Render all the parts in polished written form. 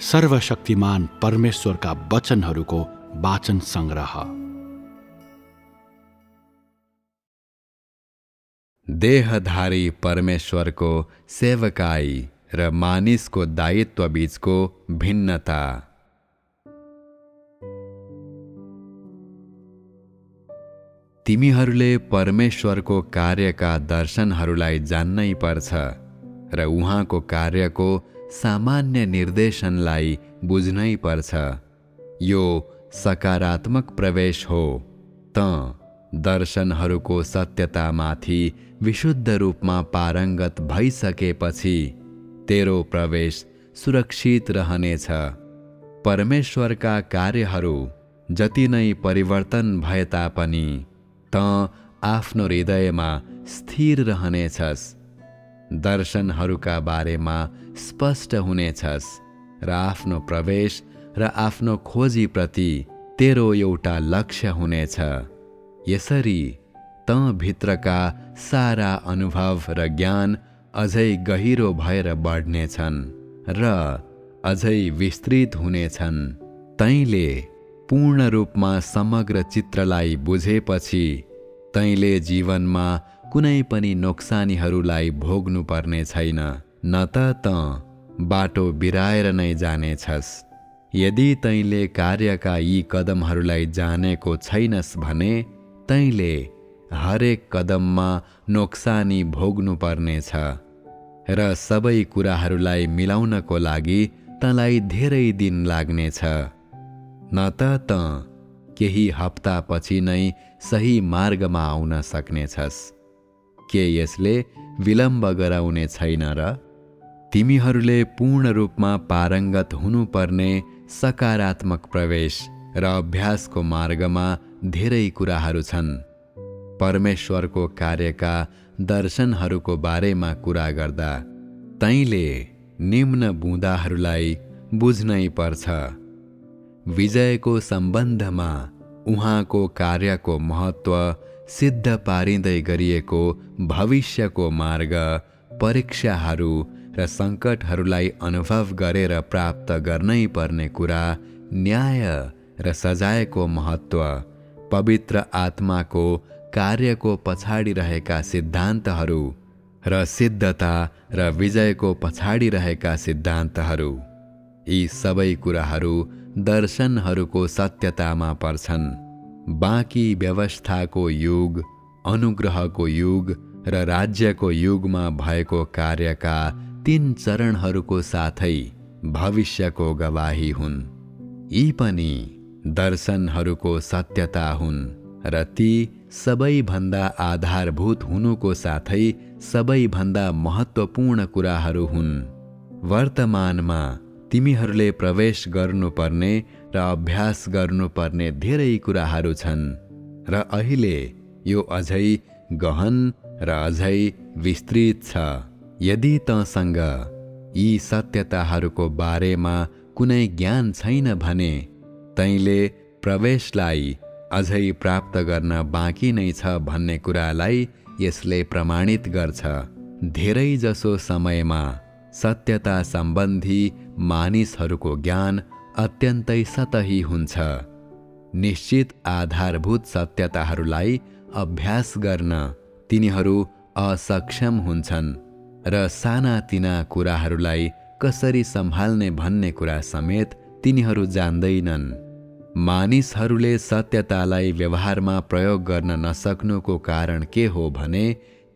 सर्वशक्तिमान परमेश्वरका वचनहरूको वाचन संग्रह। देहधारी परमेश्वरको सेवकाई र मानिसको दायित्व बीचको भिन्नता। तिमीहरूले परमेश्वरको कार्यका दर्शनहरूलाई जान्नै पर्छ र उहाँको कार्यको सामान्य निर्देशनलाई बुझ्नै पर्छ। यो सकारात्मक प्रवेश हो। दर्शनहरूको सत्यतामाथि विशुद्ध रूपमा पारङ्गत भइसकेपछि तेरो प्रवेश सुरक्षित रहनेछ। परमेश्वरका कार्यहरू जति नै परिवर्तन भए तापनि आफ्नो हृदयमा स्थिर रहनेछस्। दर्शनहरूका बारेमा स्पष्ट हुनेछस् र आफ्नो प्रवेश र आफ्नो खोजीप्रति तेरो एउटा लक्ष्य हुनेछ। यसरी भित्रका सारा अनुभव र ज्ञान अझै गहिरो भएर बढ्नेछन् र अझै विस्तृत हुनेछन्। तैँले पूर्ण रूपमा समग्र चित्रलाई बुझेपछि तैँले जीवनमा कुनै पनि नोक्सानीहरूलाई भोग्नु पर्ने छैन, न त बाटो बिराएर नै जानेछस्। यदि तैँले कार्यका यी कदमहरूलाई जानेको छैनस् भने तैँले हरेक कदममा नोक्सानी भोग्नु पर्नेछ र सबै कुराहरूलाई मिलाउनको लागि तँलाई धेरै दिन लाग्नेछ। न त केही हप्तापछि नै सही मार्गमा आउन सक्नेछस्। के यसले विलम्ब गराउने छैन र? तिमीहरूले पूर्ण रूपमा पारङ्गत हुनुपर्ने सकारात्मक प्रवेश र अभ्यासको मार्गमा धेरै कुराहरू छन्। परमेश्वरको कार्यका दर्शनहरूको बारेमा कुरा गर्दा तैँले निम्न बुँदाहरूलाई बुझ्नै पर्छ। विजयको सम्बन्धमा उहाँको कार्यको महत्त्व सिद्ध पारिँदै गरिएको भविष्यको मार्ग, परीक्षाहरू र सङ्कटहरूलाई अनुभव गरेर प्राप्त गर्नै पर्ने कुरा, न्याय र सजायको महत्त्व, पवित्र आत्माको कार्यको पछाडि रहेका सिद्धान्तहरू र सिद्धता र विजयको पछाडि रहेका सिद्धान्तहरू, यी सबै कुराहरू दर्शनहरूको सत्यतामा पर्छन्। बाँकी व्यवस्थाको युग, अनुग्रहको युग र राज्यको युगमा भएको कार्यका 3 चरणहरूको साथै भविष्यको गवाही हुन्। यी पनि दर्शनहरूको सत्यता हुन् र ती सबैभन्दा आधारभूत हुनुको साथै सबैभन्दा महत्त्वपूर्ण कुराहरू हुन्। वर्तमानमा तिमीहरूले प्रवेश गर्नुपर्ने र अभ्यास गर्नुपर्ने धेरै कुराहरू छन् र अहिले यो अझै गहन र अझै विस्तृत छ। यदि तँसँग यी सत्यताहरूको बारेमा कुनै ज्ञान छैन भने तैँले प्रवेशलाई अझै प्राप्त गर्न बाँकी नै छ भन्ने कुरालाई यसले प्रमाणित गर्छ। धेरै जसो समयमा सत्यता सम्बन्धी मानिसहरूको ज्ञान अत्यन्तै सतही हुन्छ। निश्चित आधारभूत सत्यताहरूलाई अभ्यास गर्न तिनीहरू असक्षम हुन्छन् र सानातिना कुराहरूलाई कसरी सम्हाल्ने भन्ने कुरा समेत तिनीहरू जान्दैनन्। मानिसहरूले सत्यतालाई व्यवहारमा प्रयोग गर्न नसक्नुको कारण के हो भने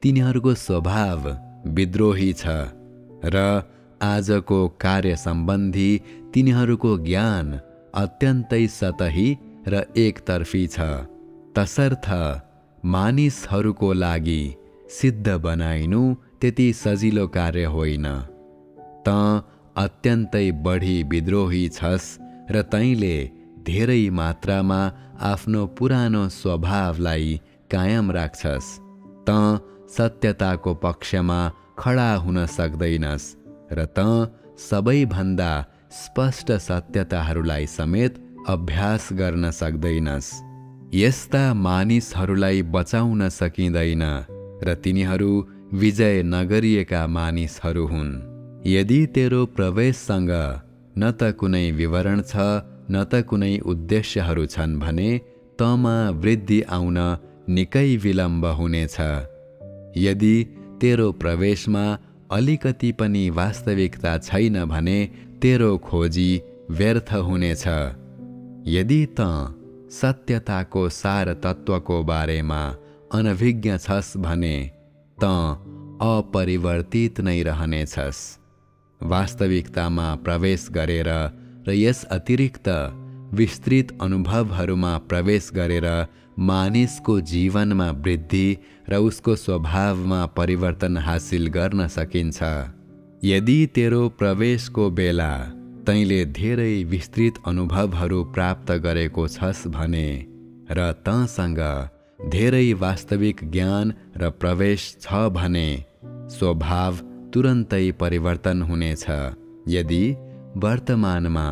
तिनीहरूको स्वभाव विद्रोही छ र आजको कार्य सम्बन्धी तिनीहरूको ज्ञान अत्यन्तै सतही र एकतर्फी छ। तसर्थ मानिसहरूको लागि सिद्ध बनाइनु त्यति सजिलो कार्य होइन। अत्यन्तै बढी विद्रोही छस् र तैँले धेरै मात्रामा आफ्नो पुरानो स्वभावलाई कायम राख्छस्। सत्यताको पक्षमा खडा हुन सक्दैनस् र सबैभन्दा स्पष्ट सत्यताहरूलाई समेत अभ्यास गर्न सक्दैनस्। यस्ता मानिसहरूलाई बचाउन सकिँदैन र तिनीहरू विजय नगरिएका मानिसहरू हुन्। यदि तेरो प्रवेशसँग न त कुनै विवरण छ न त कुनै उद्देश्यहरू छन् भने तँमा वृद्धि आउन निकै विलम्ब हुनेछ। यदि तेरो प्रवेशमा अलिकति पनि वास्तविकता छैन भने तेरो खोजी व्यर्थ हुनेछ। यदि तँ सत्यताको सार तत्त्वको बारेमा अनभिज्ञ छस् भने तँ अपरिवर्तित नै रहनेछस्। वास्तविकतामा प्रवेश गरेर र यस अतिरिक्त विस्तृत अनुभवहरूमा प्रवेश गरेर मानिसको जीवनमा वृद्धि र उसको स्वभावमा परिवर्तन हासिल गर्न सकिन्छ। यदि तेरो प्रवेशको बेला तैँले धेरै विस्तृत अनुभवहरू प्राप्त गरेको छस् भने र तँसँग धेरै वास्तविक ज्ञान र प्रवेश छ भने स्वभाव तुरन्तै परिवर्तन हुनेछ। यदि वर्तमानमा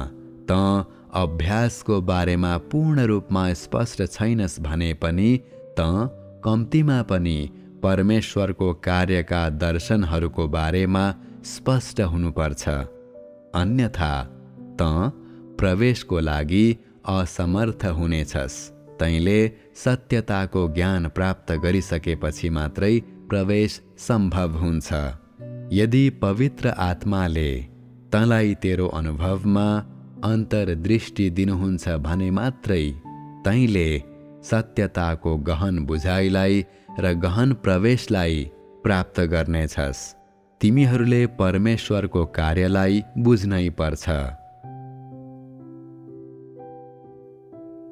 तँ अभ्यासको बारेमा पूर्ण रूपमा स्पष्ट छैनस् भने पनि तँ कम्तीमा पनि परमेश्वरको कार्यका दर्शनहरूको बारेमा स्पष्ट हुनुपर्छ। अन्यथा तँ प्रवेशको लागि असमर्थ हुनेछस्। तैँले सत्यताको ज्ञान प्राप्त गरिसकेपछि मात्रै प्रवेश सम्भव हुन्छ। यदि पवित्र आत्माले तँलाई तेरो अनुभवमा अन्तर्दृष्टि दिनुहुन्छ भने मात्रै तैँले सत्यताको गहन बुझाइलाई र गहन प्रवेशलाई प्राप्त गर्नेछस्। तिमीहरूले परमेश्वरको कार्यलाई बुझ्नै पर्छ।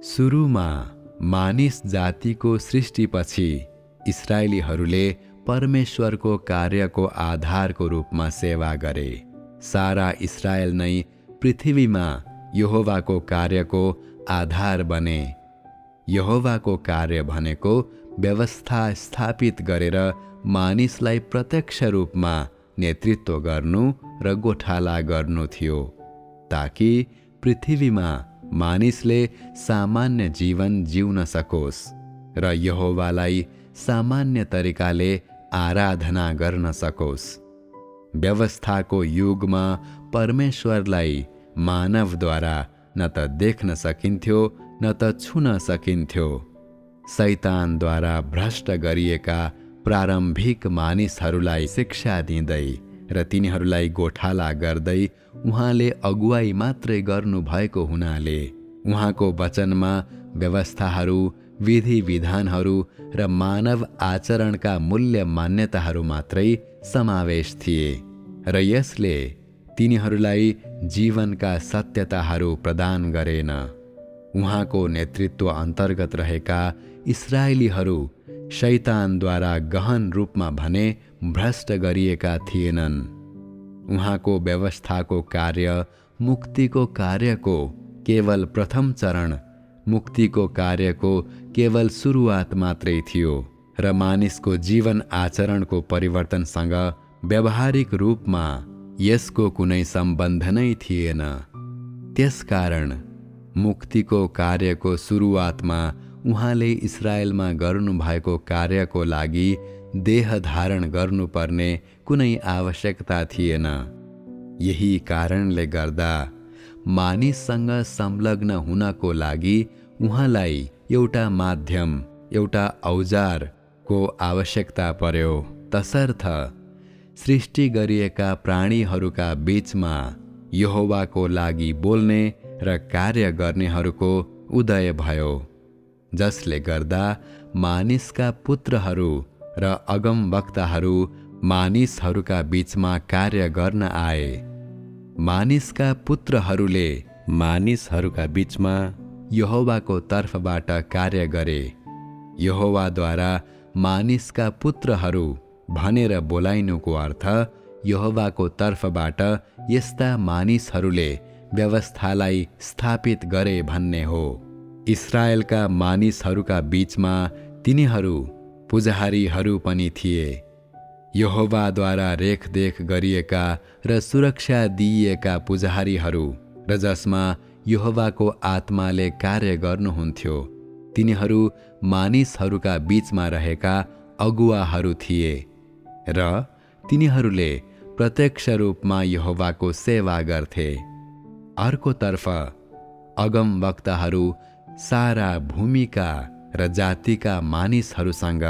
सुरुमा मानिस जातिको सृष्टिपछि इस्राएलीहरूले परमेश्वरको कार्यको आधारको रूपमा सेवा गरे। सारा इस्राएल नै पृथ्वीमा यहोवाको कार्यको आधार बने। यहोवाको कार्य भनेको व्यवस्था स्थापित गरेर मानिसलाई प्रत्यक्ष रूपमा नेतृत्व गर्नु र गोठाला गर्नु थियो, ताकि पृथ्वीमा मानिसले सामान्य जीवन जिउन सकोस् र यहोवालाई सामान्य तरिकाले आराधना गर्न सकोस्। व्यवस्थाको युगमा परमेश्वरलाई मानवद्वारा न त देख्न सकिन्थ्यो न त छुन सकिन्थ्यो। शैतानद्वारा भ्रष्ट गरिएका प्रारम्भिक मानिसहरूलाई शिक्षा दिँदै र तिनीहरूलाई गोठाला गर्दै उहाँले अगुवाई मात्रै गर्नुभएको हुनाले उहाँको वचनमा व्यवस्थाहरू, विधि विधानहरू र मानव आचरणका मूल्य मान्यताहरू मात्रै समावेश थिए र यसले तिनीहरूलाई जीवनका सत्यताहरू प्रदान गरेन। उहाँको नेतृत्व अन्तर्गत रहेका इस्राएलीहरू शैतानद्वारा गहन रूपमा भने भ्रष्ट गरिएका थिएनन्। उहाँको व्यवस्थाको कार्य मुक्तिको कार्यको केवल प्रथम चरण, मुक्तिको कार्यको केवल सुरुवात मात्रै थियो र मानिसको जीवन आचरणको परिवर्तनसँग व्यावहारिक रूपमा यसको कुनै सम्बन्ध नै थिएन। त्यसकारण मुक्तिको कार्यको सुरुवातमा उहाँले इस्राएलमा गर्नुभएको कार्यको लागि देह धारण गर्नुपर्ने कुनै आवश्यकता थिएन। यही कारणले गर्दा मानिससँग संलग्न हुनको लागि उहाँलाई एउटा माध्यम, एउटा औजारको आवश्यकता पर्यो। तसर्थ सृष्टि गरिएका प्राणीहरूका बीचमा यहोवाको लागि बोल्ने र कार्य गर्नेहरूको उदय भयो, जसले गर्दा मानिसका पुत्रहरू र अगमवक्ताहरू मानिसहरूका बीचमा कार्य गर्न आए। मानिसका पुत्रहरूले मानिसहरूका बीचमा यहोवाको तर्फबाट कार्य गरे। यहोवाद्वारा मानिसका पुत्रहरू भनेर बोलाइनुको अर्थ यहोवाको तर्फबाट यस्ता मानिसहरूले व्यवस्थालाई स्थापित गरे भन्ने हो। इस्राएलका मानिसहरूका बीचमा तिनीहरू पुजारीहरू पनि थिए। यहोवाद्वारा रेखदेख गरिएका र सुरक्षा दिइएका पुजारीहरू र जसमा यहोवाको आत्माले कार्य गर्नुहुन्थ्यो, तिनीहरू मानिसहरूका बीचमा रहेका अगुवाहरू थिए र तिनीहरूले प्रत्यक्ष रूपमा यहोवाको सेवा गर्थे। अर्कोतर्फ अगमवक्ताहरू सारा भूमिका र जातिका मानिसहरूसँग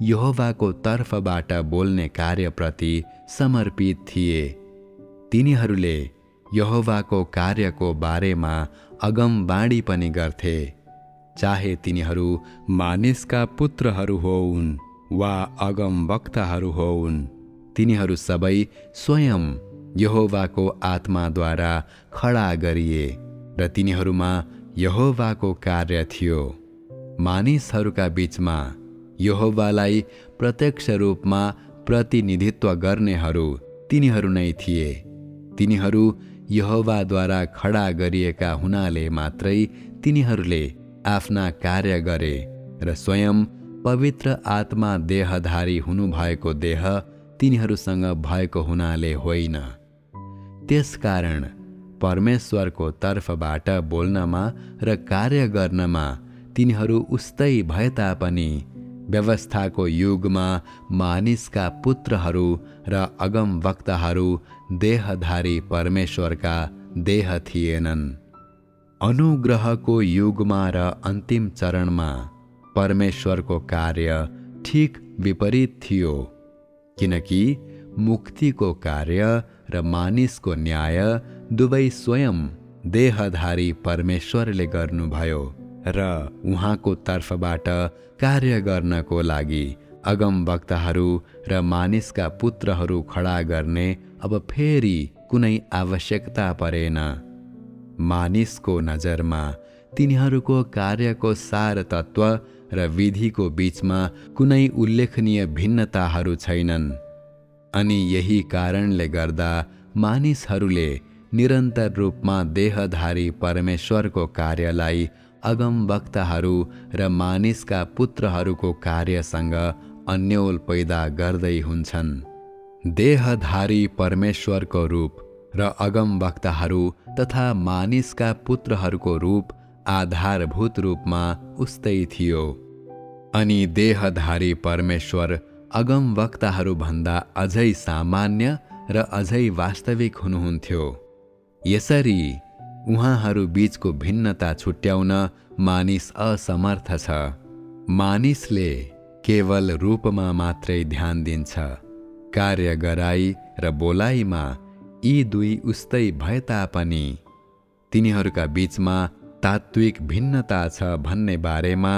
यहोवाको तर्फबाट बोल्ने कार्यप्रति समर्पित थिए। तिनीहरूले यहोवाको कार्यको बारेमा अगमवाणी पनि गर्थे, चाहे तिनीहरू मानिसका पुत्रहरू होउन् वा अगमवक्ताहरू होउन्। तिनीहरू सबै स्वयं यहोवाको आत्माद्वारा खडा गरिए र तिनीहरूमा यहोवाको कार्य थियो। मानिसहरूका बीचमा यहोवालाई प्रत्यक्ष रूपमा प्रतिनिधित्व गर्नेहरू तिनीहरू नै थिए। तिनीहरू यहोवाद्वारा खडा गरिएका हुनाले मात्रै तिनीहरूले आफ्ना कार्य गरे र स्वयं पवित्र आत्मा देहधारी हुनुभएको देह तिनीहरूसँग भएको हुनाले होइन। त्यसकारण परमेश्वरको तर्फबाट बोल्नमा र कार्य गर्नमा तिनीहरू उस्तै भए तापनि व्यवस्थाको युगमा मानिसका पुत्रहरू र अगमवक्ताहरू देहधारी परमेश्वरका देह थिएनन्। अनुग्रहको युगमा र अन्तिम चरणमा परमेश्वरको कार्य ठीक विपरीत थियो, किनकि मुक्तिको कार्य र मानिसको न्याय दुवै स्वयं देहधारी परमेश्वरले गर्नुभयो र उहाँको तर्फबाट कार्य गर्नको लागि अगमवक्ताहरू र मानिसका पुत्रहरू खडा गर्ने अब फेरि कुनै आवश्यकता परेन। मानिसको नजरमा तिनीहरूको कार्यको सार तत्त्व र विधिको बीचमा कुनै उल्लेखनीय भिन्नताहरू छैनन्, अनि यही कारणले गर्दा मानिसहरूले निरन्तर रूपमा देहधारी परमेश्वरको कार्यलाई अगमवक्ताहरू र मानिसका पुत्रहरूको कार्यसँग अन्योल पैदा गर्दै हुन्छन्। देहधारी परमेश्वरको रूप र अगमवक्ताहरू तथा मानिसका पुत्रहरूको रूप आधारभूत रूपमा उस्तै थियो, अनि देहधारी परमेश्वर अगमवक्ताहरूभन्दा अझै सामान्य र अझै वास्तविक हुनुहुन्थ्यो। यसरी उहाँहरू बीचको भिन्नता छुट्याउन मानिस असमर्थ छ। मानिसले केवल रूपमा मात्रै ध्यान दिन्छ। कार्य गराई र बोलाइमा यी दुई उस्तै भए तापनि तिनीहरूका बीचमा तात्विक भिन्नता छ भन्ने बारेमा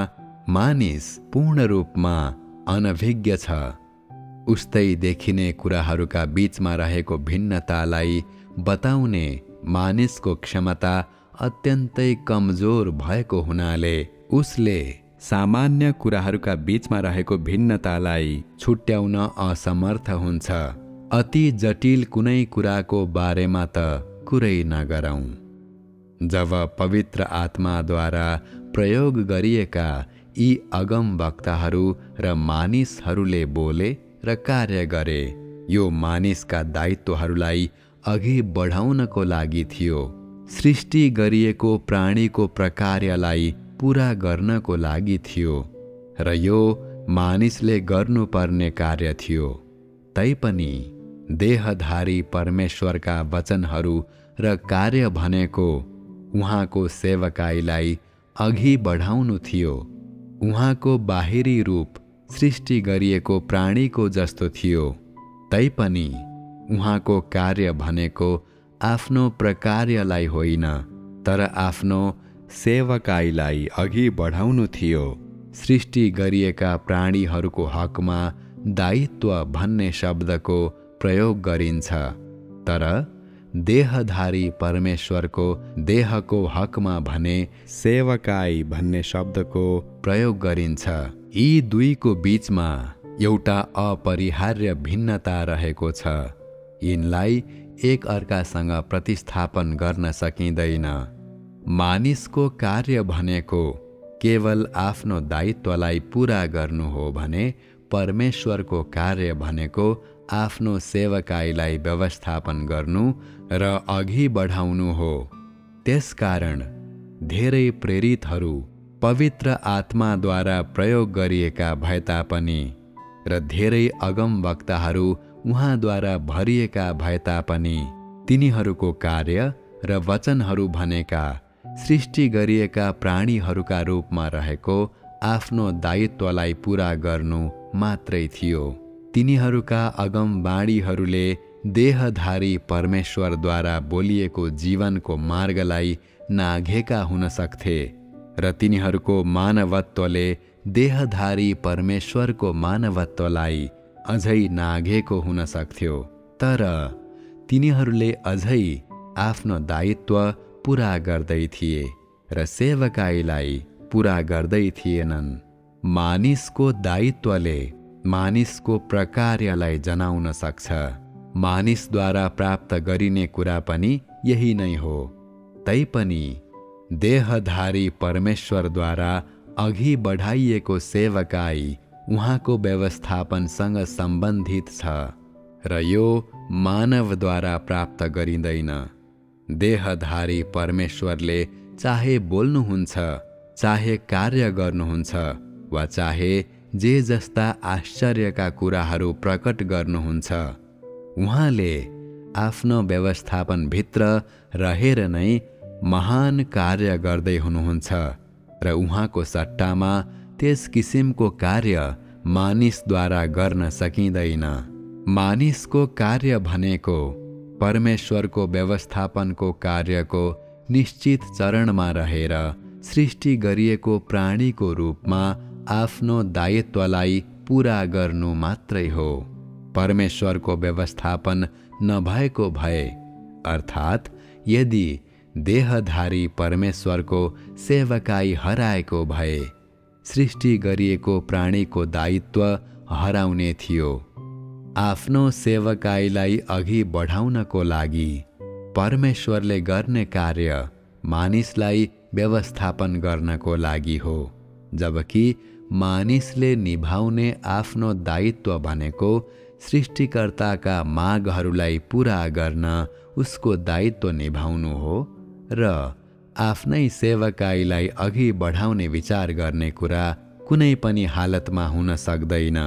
मानिस पूर्ण रूपमा अनभिज्ञ छ। उस्तै देखिने कुराहरूका बीचमा रहेको भिन्नतालाई बताउने मानिसको क्षमता अत्यन्तै कमजोर भएको हुनाले उसले सामान्य कुराहरूका बीचमा रहेको भिन्नतालाई छुट्याउन असमर्थ हुन्छ। अति जटिल कुनै कुराको बारेमा त कुरै नगरौँ। जब पवित्र आत्माद्वारा प्रयोग गरिएका यी अगमवक्ताहरू र मानिसहरूले बोले र कार्य गरे, यो मानिसका दायित्वहरूलाई अघि बढाउनको लागि थियो। सृष्टि गरिएको प्राणीको प्रकार्यलाई पूरा गर्नको लागि थियो र यो मानिसले गर्नुपर्ने कार्य थियो। तैपनि देहधारी परमेश्वरका वचनहरू र कार्य भनेको उहाँको सेवकाईलाई अघि बढाउनु थियो। उहाँको बाहिरी रूप सृष्टि गरिएको प्राणीको जस्तो थियो, तैपनि उहाँको कार्य भनेको आफ्नो प्रकार्यलाई होइन, तर आफ्नो सेवकाईलाई अघि बढाउनु थियो। सृष्टि गरिएका प्राणीहरूको हकमा दायित्व भन्ने शब्दको प्रयोग गरिन्छ, तर देहधारी परमेश्वरको देहको हकमा भने सेवकाई भन्ने शब्दको प्रयोग गरिन्छ। यी दुईको बीचमा एउटा अपरिहार्य भिन्नता रहेको छ। यिनलाई एक अर्कासँग प्रतिस्थापन गर्न सकिँदैन। मानिसको कार्य भनेको केवल आफ्नो दायित्वलाई पूरा गर्नु हो भने परमेश्वरको कार्य भनेको आफ्नो सेवकाईलाई व्यवस्थापन गर्नु र अघि बढाउनु हो। त्यसकारण धेरै प्रेरितहरू पवित्र आत्माद्वारा प्रयोग गरिएका भए तापनि र धेरै अगमवक्ताहरू उहाँद्वारा भरिएका भए तापनि तिनीहरूको कार्य र वचनहरू भनेका सृष्टि गरिएका प्राणीहरूका रूपमा रहेको आफ्नो दायित्वलाई पूरा गर्नु मात्रै थियो। तिनीहरूका अगमवाणीहरूले देहधारी परमेश्वरद्वारा बोलिएको जीवनको मार्गलाई नाघेका हुन सक्थे र तिनीहरूको मानवत्वले देहधारी परमेश्वरको मानवत्वलाई अझै नाघेको हुन सक्थ्यो। तर तिनीहरूले अझै आफ्नो दायित्व पूरा गर्दै थिए र सेवकाईलाई पूरा गर्दै थिएनन्। मानिसको दायित्वले मानिसको प्रकार्यलाई जनाउन सक्छ। मानिसद्वारा प्राप्त गरिने कुरा पनि यही नै हो। तैपनि देहधारी परमेश्वरद्वारा अघि बढाइएको सेवकाई उहाँको व्यवस्थापनसँग सम्बन्धित छ र यो मानवद्वारा प्राप्त गरिँदैन। देहधारी परमेश्वरले चाहे बोल्नुहुन्छ, चाहे कार्य गर्नुहुन्छ वा चाहे जे जस्ता आश्चर्यका कुराहरू प्रकट गर्नुहुन्छ, उहाँले आफ्नो व्यवस्थापनभित्र रहेर नै महान कार्य गर्दै हुनुहुन्छ र उहाँको सट्टामा त्यस किसिमको कार्य मानिसद्वारा गर्न सकिँदैन। मानिसको कार्य भनेको परमेश्वरको व्यवस्थापनको कार्यको निश्चित चरणमा रहेर सृष्टि गरिएको प्राणीको रूपमा आफ्नो दायित्वलाई पूरा गर्नु मात्रै हो। परमेश्वरको व्यवस्थापन नभएको भए, अर्थात् यदि देहधारी परमेश्वरको सेवकाई हराएको भए, सृष्टि गरिएको प्राणीको दायित्व हराउने थियो। आफ्नो सेवकाईलाई अघि बढाउनको लागि परमेश्वरले गर्ने कार्य मानिसलाई व्यवस्थापन गर्नको लागि हो, जबकि मानिसले निभाउने आफ्नो दायित्व भनेको सृष्टिकर्ताका मागहरूलाई पूरा गर्न उसको दायित्व निभाउनु हो र आफ्नै सेवकाईलाई अघि बढाउने विचार गर्ने कुरा कुनै पनि हालतमा हुन सक्दैन।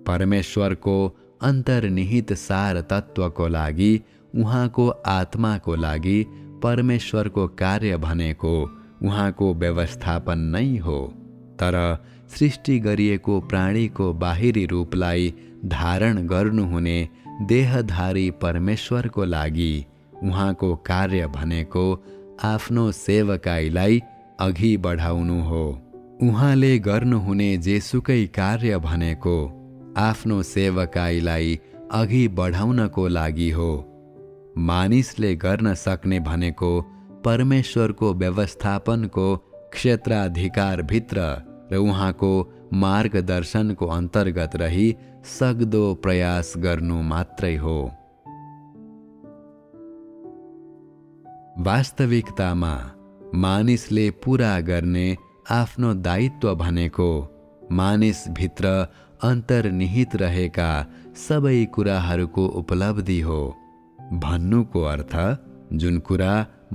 परमेश्वरको अन्तर्निहित सार तत्त्वको लागि, उहाँको आत्माको लागि परमेश्वरको कार्य भनेको उहाँको व्यवस्थापन नै हो। तर सृष्टि गरिएको प्राणीको बाहिरी रूपलाई धारण गर्नुहुने देहधारी परमेश्वरको लागि उहाँको कार्य भनेको आफ्नो सेवकाईलाई अघि बढाउनु हो। उहाँले गर्नुहुने जेसुकै कार्य भनेको आफ्नो सेवकाईलाई अघि बढाउनको लागि हो। मानिसले गर्न सक्ने भनेको परमेश्वरको व्यवस्थापनको क्षेत्राधिकारभित्र र उहाँको मार्गदर्शनको अन्तर्गत रही सक्दो प्रयास गर्नु मात्रै हो। वास्तविकतामा मानिसले पूरा गर्ने आफ्नो दायित्व भनेको मानिसभित्र अन्तर्निहित रहेका सबै कुराहरूको उपलब्धि हो। भन्नुको अर्थ जुन कुरा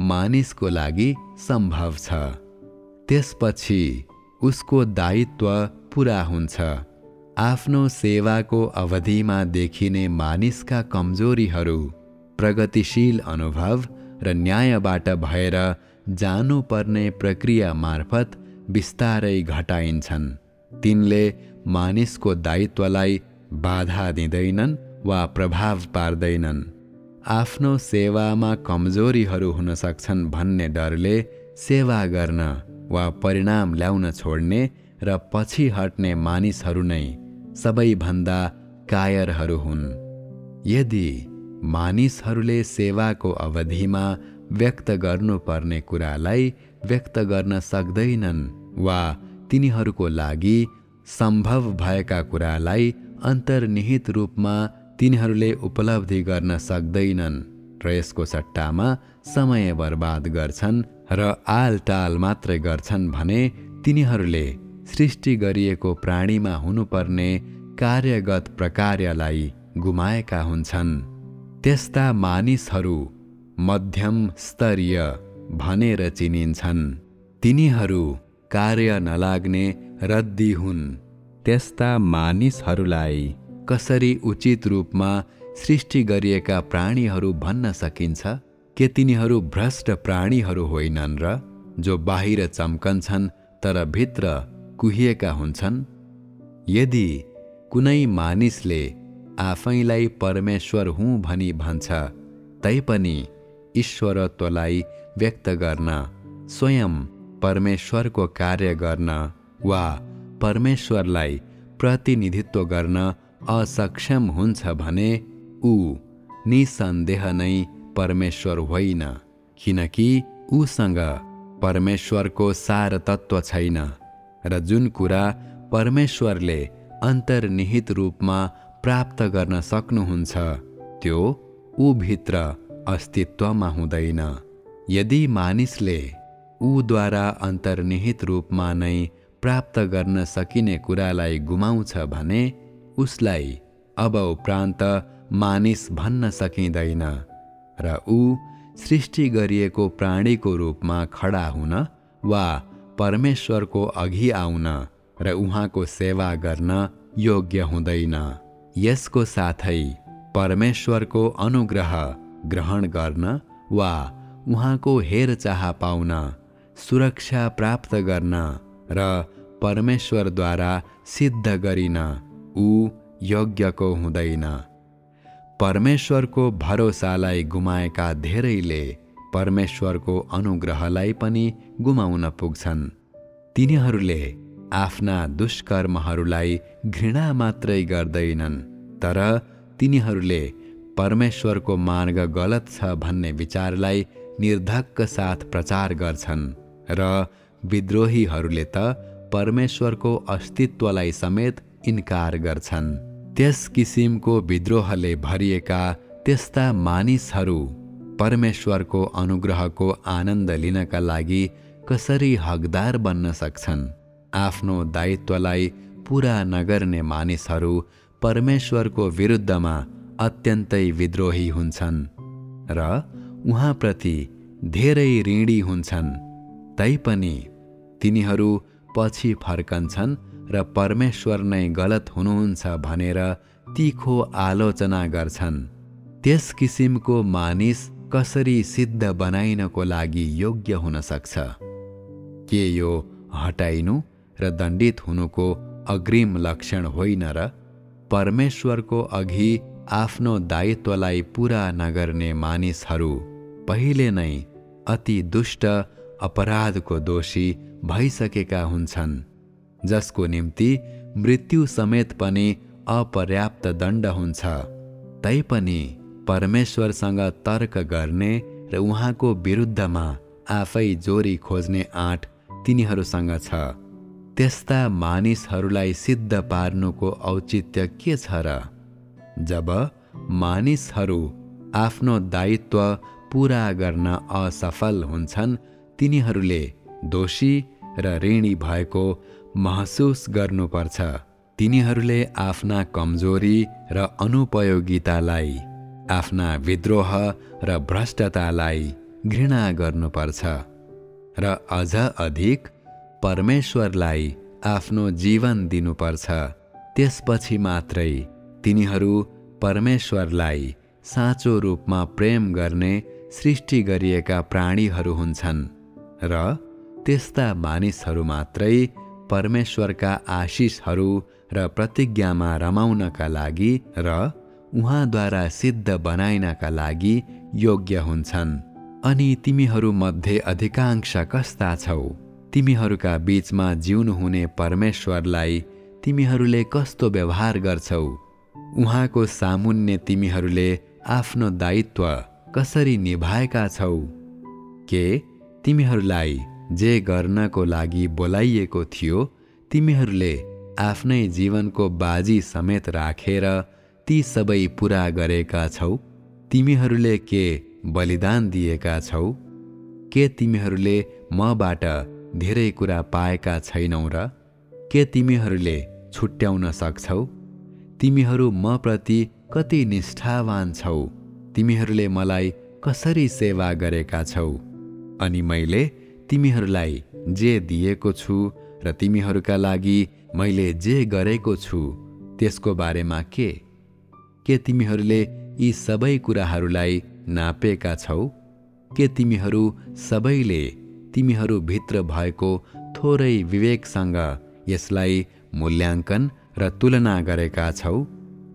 मानिसको लागि सम्भव छ, त्यसपछि उसको दायित्व पूरा हुन्छ। आफ्नो सेवाको अवधिमा देखिने मानिसका कमजोरीहरू प्रगतिशील अनुभव र न्यायबाट भएर जानुपर्ने प्रक्रिया मार्फत बिस्तारै घटाइन्छन्। तिनले मानिसको दायित्वलाई बाधा दिँदैनन् वा प्रभाव पार्दैनन्। आफ्नो सेवामा कमजोरीहरू हुन सक्छन् भन्ने डरले सेवा गर्न वा परिणाम ल्याउन छोड्ने र पछि हट्ने मानिसहरू नै सबैभन्दा कायरहरू हुन्। यदि मानिसहरूले सेवाको अवधिमा व्यक्त गर्नुपर्ने कुरालाई व्यक्त गर्न सक्दैनन् वा तिनीहरूको लागि सम्भव भएका कुरालाई अन्तर्निहित रूपमा तिनीहरूले उपलब्धि गर्न सक्दैनन् र यसको सट्टामा समय बर्बाद गर्छन् र आलटाल मात्रै गर्छन् भने तिनीहरूले सृष्टि गरिएको प्राणीमा हुनुपर्ने कार्यगत प्रकार्यलाई गुमाएका हुन्छन्। त्यस्ता मानिसहरू मध्यम स्तरीय भनेर चिनिन्छन्। तिनीहरू कार्य नलाग्ने रद्दी हुन्। त्यस्ता मानिसहरूलाई कसरी उचित रूपमा सृष्टि गरिएका प्राणीहरू भन्न सकिन्छ? के तिनीहरू भ्रष्ट प्राणीहरू होइनन् र जो बाहिर चम्कन्छन् तर भित्र कुहिएका हुन्छन्? यदि कुनै मानिसले आफैलाई परमेश्वर हुँ भनी भन्छ तैपनि ईश्वरत्वलाई व्यक्त गर्न, स्वयं परमेश्वरको कार्य गर्न वा परमेश्वरलाई प्रतिनिधित्व गर्न असक्षम हुन्छ भने ऊ निसन्देह नै परमेश्वर होइन, किनकि ऊसँग परमेश्वरको सारतत्व छैन र जुन कुरा परमेश्वरले अन्तर्निहित रूपमा प्राप्त गर्न सक्नुहुन्छ त्यो ऊभित्र अस्तित्वमा हुँदैन। यदि मानिसले ऊद्वारा अन्तर्निहित रूपमा नै प्राप्त गर्न सकिने कुरालाई गुमाउँछ भने उसलाई अब उपरान्त मानिस भन्न सकिँदैन र ऊ सृष्टि गरिएको प्राणीको रूपमा खडा हुन वा परमेश्वरको अघि आउन र उहाँको सेवा गर्न योग्य हुँदैन। यसको साथै परमेश्वरको अनुग्रह ग्रहण गर्न वा उहाँको हेरचाह पाउन, सुरक्षा प्राप्त गर्न र परमेश्वरद्वारा सिद्ध गरिन ऊ योग्यको हुँदैन। परमेश्वरको भरोसालाई गुमाएका धेरैले परमेश्वरको अनुग्रहलाई पनि गुमाउन पुग्छन्। तिनीहरूले आफ्ना दुष्कर्महरूलाई घृणा मात्रै गर्दैनन्, तर तिनीहरूले परमेश्वरको मार्ग गलत छ भन्ने विचारलाई निर्धक्क साथ प्रचार गर्छन् र विद्रोहीहरूले त परमेश्वरको अस्तित्वलाई समेत इन्कार गर्छन्। त्यस किसिमको विद्रोहले भरिएका त्यस्ता मानिसहरू परमेश्वरको अनुग्रहको आनन्द लिनका लागि कसरी हकदार बन्न सक्छन्? आफ्नो दायित्वलाई पूरा नगर्ने मानिसहरू परमेश्वरको विरुद्धमा अत्यन्तै विद्रोही हुन्छन् र उहाँप्रति धेरै ऋणी हुन्छन्। तैपनि तिनीहरू पछि फर्कन्छन् र परमेश्वर नै गलत हुनुहुन्छ भनेर तीखो आलोचना गर्छन्। त्यस किसिमको मानिस कसरी सिद्ध बनाइनको लागि योग्य हुन सक्छ? के यो हटाइनु र दण्डित हुनुको अग्रिम लक्षण होइन र? परमेश्वरको अघि आफ्नो दायित्वलाई पूरा नगर्ने मानिसहरू पहिले नै अति दुष्ट अपराधको दोषी भइसकेका हुन्छन्, जसको निम्ति मृत्यु समेत पनि अपर्याप्त दण्ड हुन्छ। तैपनि परमेश्वरसँग तर्क गर्ने र उहाँको विरुद्धमा आफै जोरी खोज्ने आँट तिनीहरूसँग छ। त्यस्ता मानिसहरूलाई सिद्ध पार्नुको औचित्य के छ र? जब मानिसहरू आफ्नो दायित्व पूरा गर्न असफल हुन्छन्, तिनीहरूले दोषी र ऋणी भएको महसुस गर्नुपर्छ। तिनीहरूले आफ्ना कमजोरी र अनुपयोगितालाई, आफ्ना विद्रोह र भ्रष्टतालाई घृणा गर्नुपर्छ र अझ अधिक परमेश्वरलाई आफ्नो जीवन दिनुपर्छ। त्यसपछि मात्रै तिनीहरू परमेश्वरलाई साँचो रूपमा प्रेम गर्ने सृष्टि गरिएका प्राणीहरू हुन्छन् र त्यस्ता मानिसहरू मात्रै परमेश्वरका आशिषहरू र प्रतिज्ञामा रमाउनका लागि र उहाँद्वारा सिद्ध बनाइनका लागि योग्य हुन्छन्। अनि तिमीहरू मध्ये अधिकांश कस्ता छौ? तिमीहरूका बीचमा जिउनुहुने परमेश्वरलाई तिमीहरूले कस्तो व्यवहार गर्छौ? उहाँको सामुन्ने तिमीहरूले आफ्नो दायित्व कसरी निभाएका छौ? के तिमीहरूलाई जे गर्नको लागि बोलाइएको थियो तिमीहरूले आफ्नै जीवनको बाजी समेत राखेर ती सबै पूरा गरेका छौ? तिमीहरूले के बलिदान दिएका छौ? के तिमीहरूले मबाट धेरै कुरा पाएका छैनौ र? के तिमीहरूले छुट्याउन सक्छौ? तिमीहरू म प्रति कति निष्ठावान छौ? तिमीहरूले मलाई कसरी सेवा गरेका छौ? अनि मैले तिमीहरूलाई जे दिएको छु र तिमीहरूका लागि मैले जे गरेको छु त्यसको बारेमा के तिमीहरूले यी सबै कुराहरूलाई नापेका छौ? के तिमीहरू सबैले तिमीहरूभित्र भएको थोरै विवेकसँग यसलाई मूल्याङ्कन र तुलना गरेका छौ?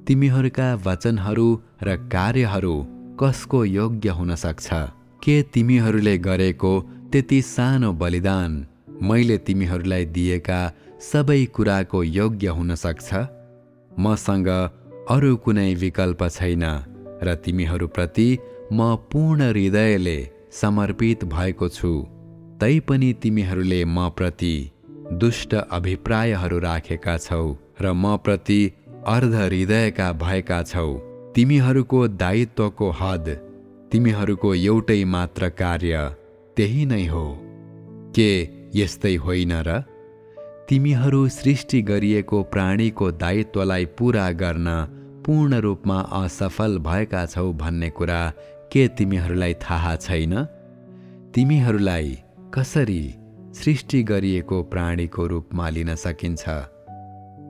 तिमीहरूका वचनहरू र कार्यहरू कसको योग्य हुन सक्छ? के तिमीहरूले गरेको त्यति सानो बलिदान मैले तिमीहरूलाई दिएका सबै कुराको योग्य हुन सक्छ? मसँग अरू कुनै विकल्प छैन र तिमीहरूप्रति म पूर्ण हृदयले समर्पित भएको छु। तैपनि तिमीहरूले म प्रति दुष्ट अभिप्रायहरू राखेका छौ र म प्रति अर्ध हृदयका भएका छौ। तिमीहरूको दायित्वको हद, तिमीहरूको एउटै मात्र कार्य त्यही नै हो। के यस्तै होइन र? तिमीहरू सृष्टि गरिएको प्राणीको दायित्वलाई पूरा गर्न पूर्ण रूपमा असफल भएका छौ भन्ने कुरा के तिमीहरूलाई थाहा छैन? तिमीहरूलाई कसरी सृष्टि गरिएको प्राणीको रूपमा लिन सकिन्छ?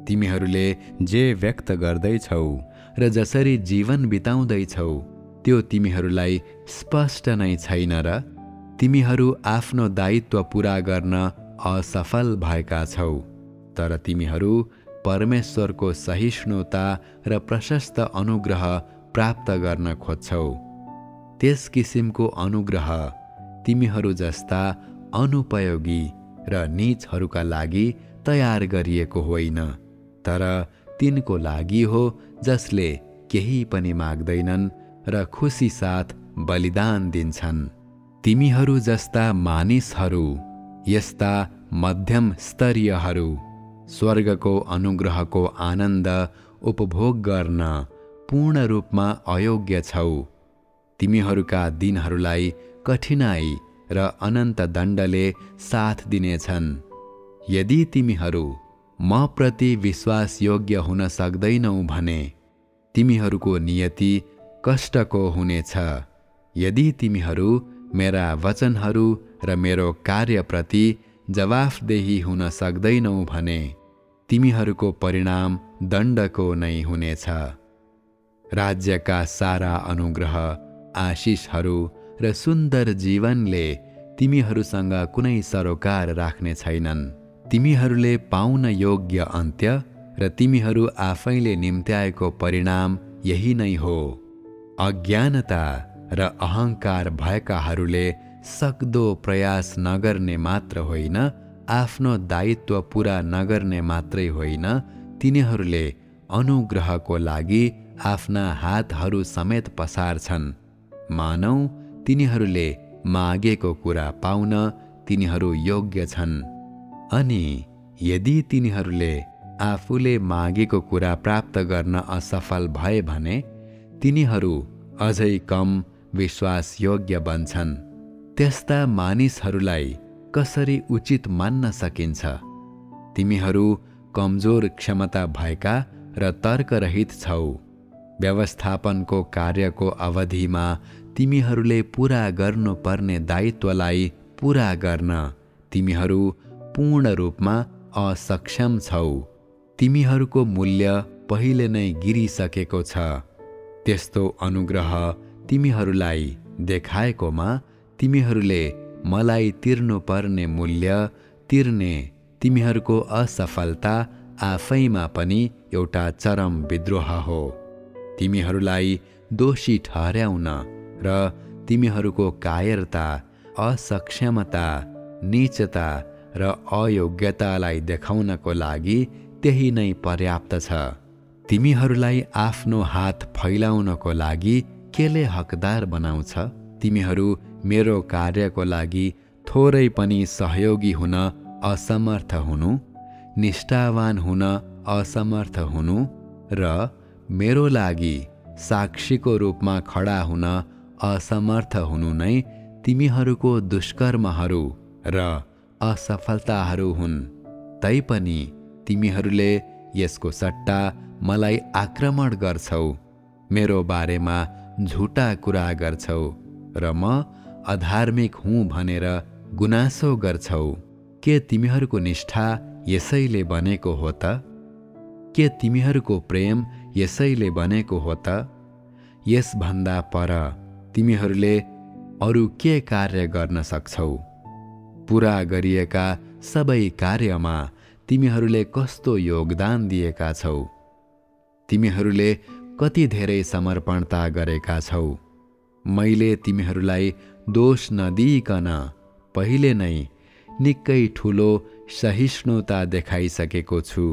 तिमीहरूले जे व्यक्त गर्दैछौ र जसरी जीवन बिताउँदैछौ त्यो तिमीहरूलाई स्पष्ट नै छैन र? तिमीहरू आफ्नो दायित्व पूरा गर्न असफल भएका छौ, तर तिमीहरू परमेश्वरको सहिष्णुता र प्रशस्त अनुग्रह प्राप्त गर्न खोज्छौ। त्यस किसिमको अनुग्रह तिमीहरू जस्ता अनुपयोगी र नीचहरूका लागि तयार गरिएको होइन, तर तिनको लागि हो जसले केही पनि माग्दैनन् र खुसी साथ बलिदान दिन्छन्। तिमीहरू जस्ता मानिसहरू, यस्ता मध्यम स्तरीयहरू स्वर्गको अनुग्रहको आनन्द उपभोग गर्न पूर्ण रूपमा अयोग्य छौ। तिमीहरूका दिनहरूलाई कठिनाई र अनन्त दण्डले साथ दिनेछन्। यदि तिमीहरू म प्रति विश्वासयोग्य हुन सक्दैनौ भने तिमीहरूको नियति कष्टको हुनेछ। यदि तिमीहरू मेरा वचनहरू र मेरो कार्यप्रति जवाफदेही हुन सक्दैनौ भने तिमीहरूको परिणाम दण्डको नै हुनेछ। राज्यका सारा अनुग्रह, आशिषहरू र सुन्दर जीवनले तिमीहरूसँग कुनै सरोकार राख्ने छैनन्। तिमीहरूले पाउन योग्य अन्त्य र तिमीहरू आफैले निम्त्याएको परिणाम यही नै हो। अज्ञानता र अहङ्कार भएकाहरूले सक्दो प्रयास नगर्ने मात्र होइन, आफ्नो दायित्व पूरा नगर्ने मात्रै होइन, तिनीहरूले अनुग्रहको लागि आफ्ना हातहरू समेत पसार्छन्, मानौ तिनीहरूले मागेको कुरा पाउन तिनीहरू योग्य छन्। अनि यदि तिनीहरूले आफूले मागेको कुरा प्राप्त गर्न असफल भए भने तिनीहरू अझै कम विश्वासयोग्य बन्छन्। त्यस्ता मानिसहरूलाई कसरी उचित मान्न सकिन्छ? तिमीहरू कमजोर क्षमता भएका र तर्करहित छौ। व्यवस्थापनको कार्यको अवधिमा तिमीहरूले पूरा गर्नुपर्ने दायित्वलाई पूरा गर्न तिमीहरू पूर्ण रूपमा असक्षम छौ। तिमीहरूको मूल्य पहिले नै गिरिसकेको छ। त्यस्तो अनुग्रह तिमीहरूलाई देखाएकोमा तिमीहरूले मलाई तिर्नुपर्ने मूल्य तिर्ने तिमीहरूको असफलता आफैमा पनि एउटा चरम विद्रोह हो। तिमीहरूलाई दोषी ठहर्याउन र तिमीहरूको कायरता, असक्षमता, नीचता र अयोग्यतालाई देखाउनको लागि त्यही नै पर्याप्त छ। तिमीहरूलाई आफ्नो हात फैलाउनको लागि केले हकदार बनाउँछ? तिमीहरू मेरो कार्यको लागि थोरै पनि सहयोगी हुन असमर्थ हुनु, निष्ठावान हुन असमर्थ हुनु र मेरो लागि साक्षीको रूपमा खडा हुन असमर्थ हुनु नै तिमीहरूको दुष्कर्महरू र असफलताहरू हुन्। तैपनि तिमीहरूले यसको सट्टा मलाई आक्रमण गर्छौ, मेरो बारेमा झुटा कुरा गर्छौ र म अधार्मिक हुँ भनेर गुनासो गर्छौ। के तिमीहरूको निष्ठा यसैले बनेको हो त? के तिमीहरूको प्रेम यसैले बनेको हो त? यसभन्दा पर तिमीहरूले अरू के कार्य गर्न सक्छौ? पूरा गरिएका सबै कार्यमा तिमीहरूले कस्तो योगदान दिएका छौ? तिमीहरूले कति धेरै समर्पणता गरेका छौ? मैले तिमीहरूलाई दोष नदिइकन पहिले नै निकै ठुलो सहिष्णुता देखाइसकेको छु।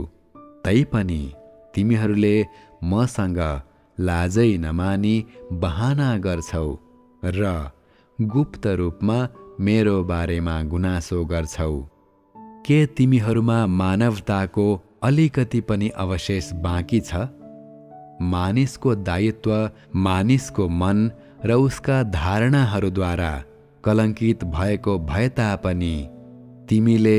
तैपनि तिमीहरूले मसँग लाजै नमानी बहाना गर्छौ र गुप्त रूपमा मेरो बारेमा गुनासो गर्छौ। के तिमीहरूमा मानवताको अलिकति पनि अवशेष बाँकी छ? मानिसको दायित्व मानिसको मन र उसका धारणाहरूद्वारा कलङ्कित भएको भए तापनि तिमीले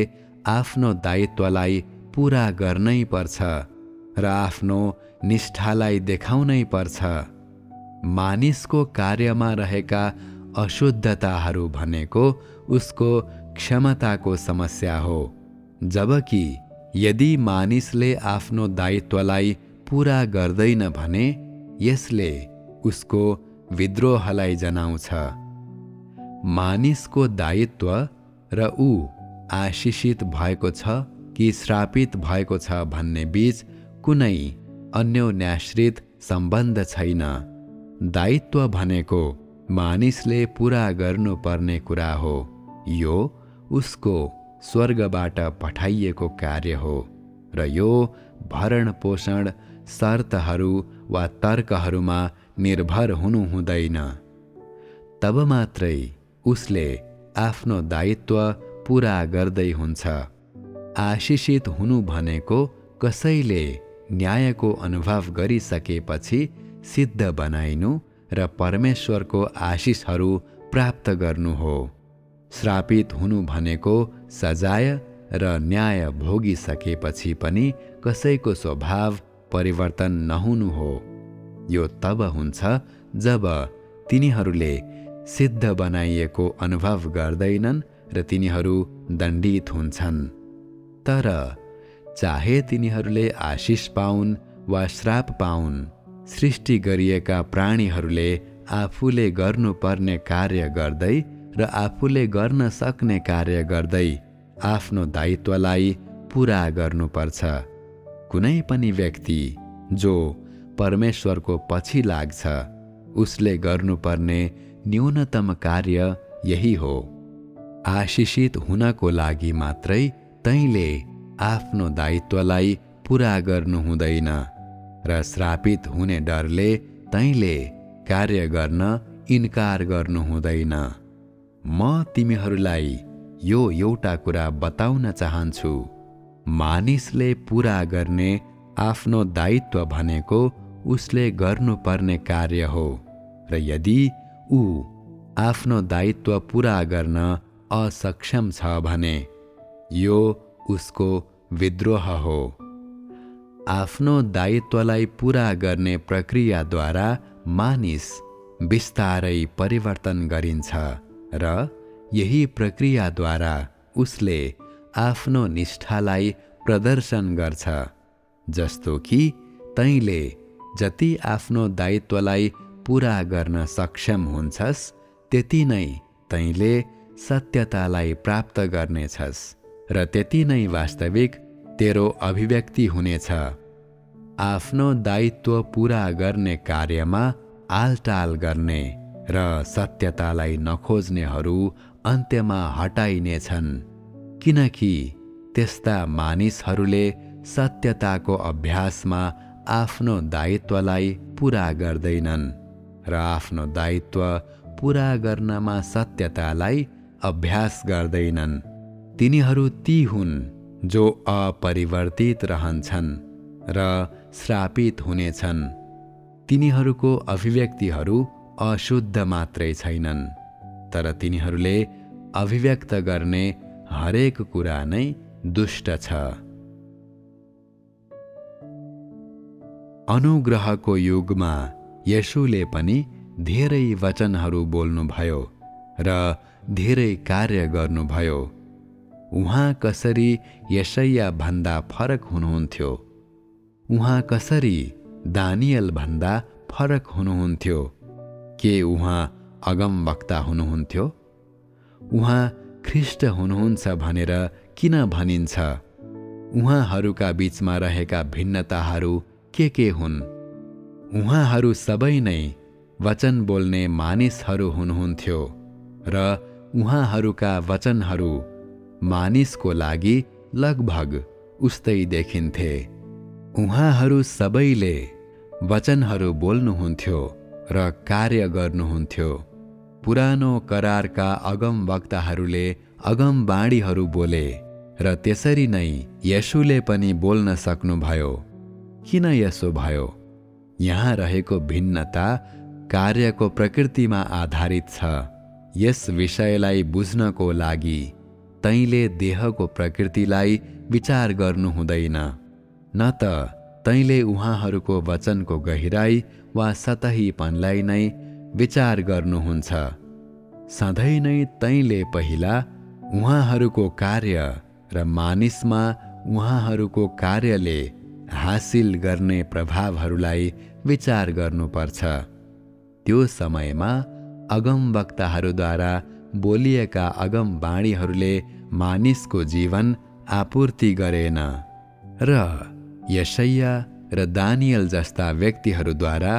आफ्नो दायित्वलाई पूरा गर्नै पर्छ र आफ्नो निष्ठालाई देखाउनै पर्छ। मानिसको कार्यमा रहेका अशुद्धताहरू भनेको उसको क्षमताको समस्या हो, जबकि यदि मानिसले आफ्नो दायित्वलाई पूरा गर्दैन भने यसले उसको विद्रोहलाई जनाउँछ। मानिसको दायित्व र ऊ आशिषित भएको छ कि श्रापित भएको छ भन्ने बीच कुनै अन्योन्याश्रित सम्बन्ध छैन। दायित्व भनेको मानिसले पूरा गर्नुपर्ने कुरा हो। यो उसको स्वर्गबाट पठाइएको कार्य हो र यो भरण पोषण शर्तहरू वा तर्कहरूमा निर्भर हुनु हुँदैन। तब मात्रै उसले आफ्नो दायित्व पूरा गर्दै हुन्छ। आशिषित हुनु भनेको कसैले न्यायको अनुभव गरिसकेपछि सिद्ध बनाइनु र परमेश्वरको आशिषहरू प्राप्त गर्नु हो। श्रापित हुनु भनेको सजाय र न्याय भोगिसकेपछि पनि कसैको स्वभाव परिवर्तन नहुनु हो। यो तब हुन्छ जब तिनीहरूले सिद्ध बनाइएको अनुभव गर्दैनन् र तिनीहरू दण्डित हुन्छन्। तर चाहे तिनीहरूले आशिष पाउन् वा श्राप पाउन्, सृष्टि गरिएका प्राणीहरूले आफूले गर्नुपर्ने कार्य गर्दै र आफूले गर्न सक्ने कार्य गर्दै आफ्नो दायित्वलाई पूरा गर्नुपर्छ। कुनै पनि व्यक्ति जो परमेश्वरको पछि लाग्छ उसले गर्नुपर्ने न्यूनतम कार्य यही हो। आशिषित हुनको लागि मात्रै तैँले आफ्नो दायित्वलाई पूरा गर्नु हुँदैन र श्रापित हुने डरले तैँले कार्य गर्न इन्कार गर्नु हुँदैन। म तिमीहरूलाई यो एउटा कुरा बताउन चाहन्छु। मानिसले पूरा गर्ने आफ्नो दायित्व भनेको उसले गर्नुपर्ने कार्य हो र यदि ऊ आफ्नो दायित्व पूरा गर्न असक्षम छ भने यो उसको विद्रोह हो। आफ्नो दायित्वलाई पूरा गर्ने प्रक्रियाद्वारा मानिस बिस्तारै परिवर्तन गरिन्छ र यही प्रक्रियाद्वारा उसले आफ्नो निष्ठालाई प्रदर्शन गर्छ। जस्तो कि तैँले जति आफ्नो दायित्वलाई पूरा गर्न सक्षम हुन्छस् त्यति नै तैँले सत्यतालाई प्राप्त गर्नेछस् र त्यति नै वास्तविक तेरो अभिव्यक्ति हुनेछ। आफ्नो दायित्व पूरा गर्ने कार्यमा आलटाल गर्ने र सत्यतालाई नखोज्नेहरू अन्त्यमा हटाइनेछन्, किनकि त्यस्ता मानिसहरूले सत्यताको अभ्यासमा आफ्नो दायित्वलाई पूरा गर्दैनन् र आफ्नो दायित्व पूरा गर्नमा सत्यतालाई अभ्यास गर्दैनन्। तिनीहरू ती हुन् जो अपरिवर्तित रहन्छन् र श्रापित हुनेछन्। तिनीहरूको अभिव्यक्तिहरू अशुद्ध मात्रै छैनन्, तर तिनीहरूले अभिव्यक्त गर्ने हरेक कुरा नै दुष्ट छ। अनुग्रहको युगमा येशूले पनि धेरै वचनहरू बोल्नुभयो र धेरै कार्य गर्नुभयो। उहाँ कसरी यशाया भन्दा फरक हुनुहुन्थ्यो, उहाँ कसरी दानियल भन्दा फरक हुनुहुन्थ्यो। के उहाँ अगमवक्ता हुनुहुन्थ्यो? उहाँ ख्रीष्ट हुनुहुन्छ भनेर किन भनिन्छ? उहाँहरूका बीचमा रहेका भिन्नताहरू के हुन्? उहाँहरू सबै नै वचन बोल्ने मानिसहरू हुनुहुन्थ्यो र उहाँहरूका वचनहरू मानिसको लागि लगभग उस्तै देखिन्थे। उहाँहरू सबैले वचनहरू बोल्नुहुन्थ्यो र कार्य गर्नुहुन्थ्यो। पुरानो करारका अगमवक्ताहरूले अगमबाणीहरू बोले र त्यसरी नै येशूले पनि बोल्न सक्नुभयो। किन यसो भयो? यहाँ रहेको भिन्नता कार्यको प्रकृतिमा आधारित छ। यस विषयलाई बुझ्नको लागि तैँले देहको प्रकृतिलाई विचार गर्नु हुँदैन, न त तैँले उहाँहरूको वचनको गहिराई वा सतहीपनलाई नै विचार गर्नुहुन्छ। सधैँ नै तैँले पहिला उहाँहरूको कार्य र मानिसमा उहाँहरूको कार्यले हासिल गर्ने प्रभावहरूलाई विचार गर्नुपर्छ। त्यो समयमा अगमवक्ताहरूद्वारा बोलिएका अगमबाणीहरूले मानिसको जीवन आपूर्ति गरेन र यशाया र दानियल जस्ता व्यक्तिहरूद्वारा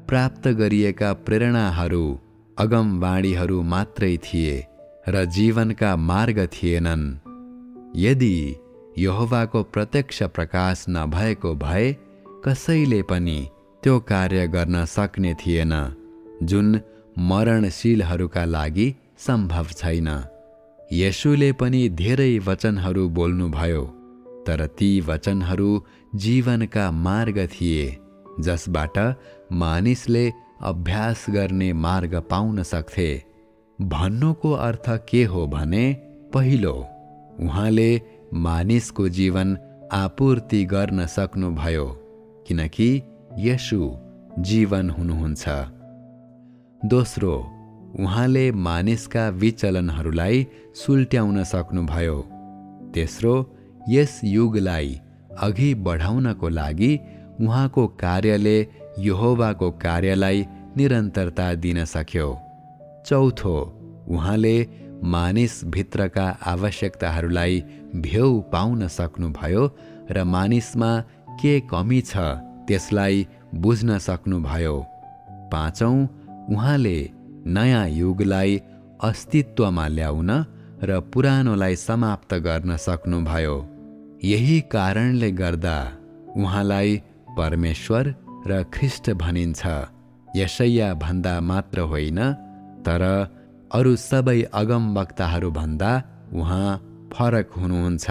प्राप्त गरिएका प्रेरणाहरू अगमबाणीहरू मात्रै थिए र जीवनका मार्ग थिएनन्। यदि यहोवाको प्रत्यक्ष प्रकाश नभएको भए कसैले पनि त्यो कार्य गर्न सक्ने थिएन जुन मरणशीलहरूका लागि सम्भव छैन। येशूले पनि धेरै वचनहरू बोल्नुभयो, तर ती वचनहरू जीवनका मार्ग थिए जसबाट मानिसले अभ्यास गर्ने मार्ग पाउन सक्थे। भन्नुको अर्थ के हो भने, पहिलो, उहाँले मानिसको जीवन आपूर्ति गर्न सक्नुभयो किनकि येशू जीवन हुनुहुन्छ। दोस्रो, उहाँले मानिसका विचलनहरूलाई सुल्ट्याउन सक्नुभयो। तेस्रो, यस युगलाई अघि बढाउनको लागि उहाँको कार्यले यहोवाको कार्यलाई निरन्तरता दिन सक्यो। चौथो, उहाँले मानिसभित्रका आवश्यकताहरूलाई भेउ पाउन सक्नुभयो र मानिसमा के कमी छ त्यसलाई बुझ्न सक्नुभयो। पाँचौं, उहाँले नयाँ युगलाई अस्तित्वमा ल्याउन र पुरानोलाई समाप्त गर्न सक्नुभयो। यही कारणले गर्दा उहाँलाई परमेश्वर र ख्रीष्ट भनिन्छ। यशाया भन्दा मात्र होइन, तर अरू सबै अगमवक्ताहरू भन्दा उहाँ फरक हुनुहुन्छ।